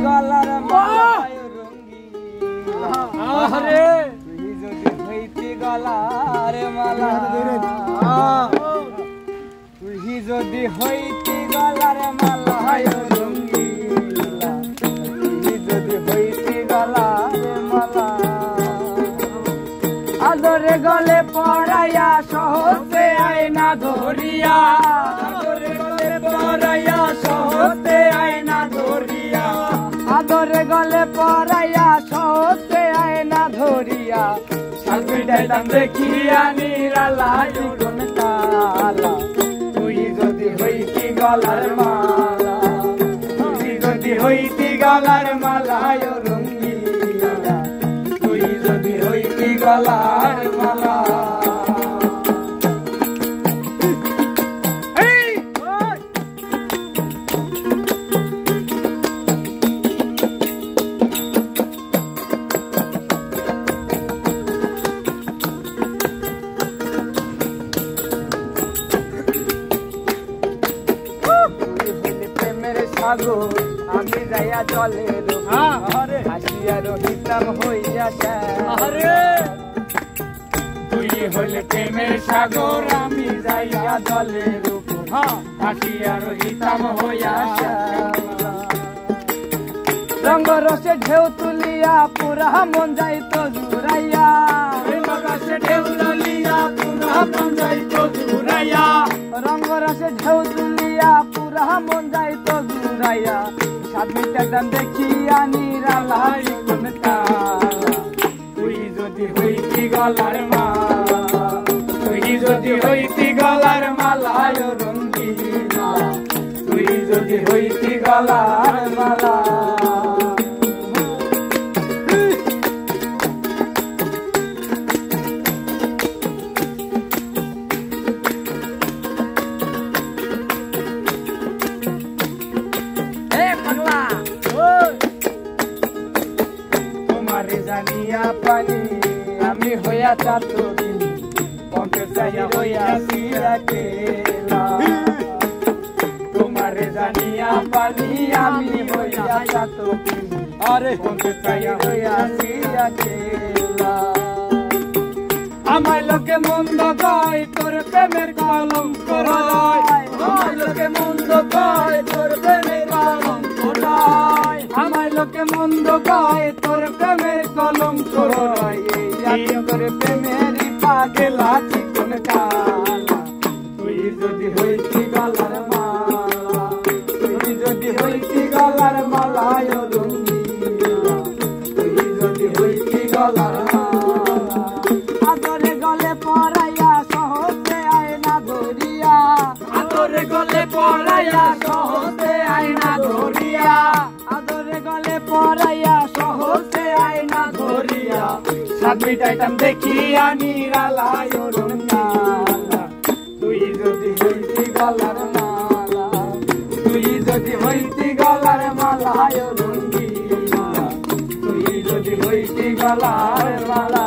গলার মালায় তুই যদি হইতি গলার মালা তুই যদি হইতি গলার মালায় রঙ্গিলা তুই যদি হইতি গলার মালা আদরে গলে পড়াইয়া সহজে আয়না ধরিয়া আদরে গলে পড়াইয়া সহজে আয়না ধরিয়া আদরে গলে পড়াইয়া সহজে আয়না ধরিয়া সালবিটাইতাম দেখিয়া নিরালা জীবন কালা তুই যদি হইতি গলার মালা তুই যদি হইতি গলার মালায় রঙ্গিলা তুই যদি হইতি গলার মালা আমি যাইয়া চলে হাসিয়া রহিতাম হইয়া তুই হইলে প্রেমের সাগর আমি যাইয়া জলে হাসিয়া রহিতাম হইয়া রঙ্গ রসে ঢেউ তুলিয়া পুরা মন যাইত জুড়াইয়া রসে ঢেউ তুলিয়া পুরা মন যাইত জুড়াইয়া রঙ্গ রসে ঢেউ তুলিয়া পুরা মন যাইত জুড়াইয়া সাতমিটা দেখিয়া নিরালা জীবন কালা তুই যদি হইতি গলার মালা তুই যদি হইতি গলার মালায় রঙ্গিলা তুই যদি হইতি গলার মালা জানিয়া পানি আমি হইয়া চাতুরি পথে যাইয়া হইয়া সিরাকেলা তোমারে জানিয়া পানি আমি হইয়া চাতুরি আরে পথে যাইয়া হইয়া সিরাকেলা আমার লোকে মন্দ কয় তোর প্রেমের কলঙ্ক রয় আমার লোকে মন্দ কয় তোর প্রেমের কলঙ্ক রয় আমার লোকে মন্দ কয় তোর প্রেমের কলঙ্ক রয় তোর প্রেমেরই পাগলা চিকন কালা তুই যদি হইতি গলার মালা তুই যদি হইতি গলার মালায় রঙ্গিলা তুই যদি হইতি গলার মালা আদরে গলে পড়াইয়া সহজে আয়না ধরিয়া আদরে গলে পড়াইয়া সহজে আয়না ধরিয়া আদরে গলে পড়াইয়া সহজে আয়না ধরিয়া সাতমিটাইতাম দেখিয়া নিরালায় রঙ্গিলা তুই যদি হইতি গলার মালা তুই যদি হইতি গলার মালায় রঙ্গিলা তুই যদি হইতি গলার মালা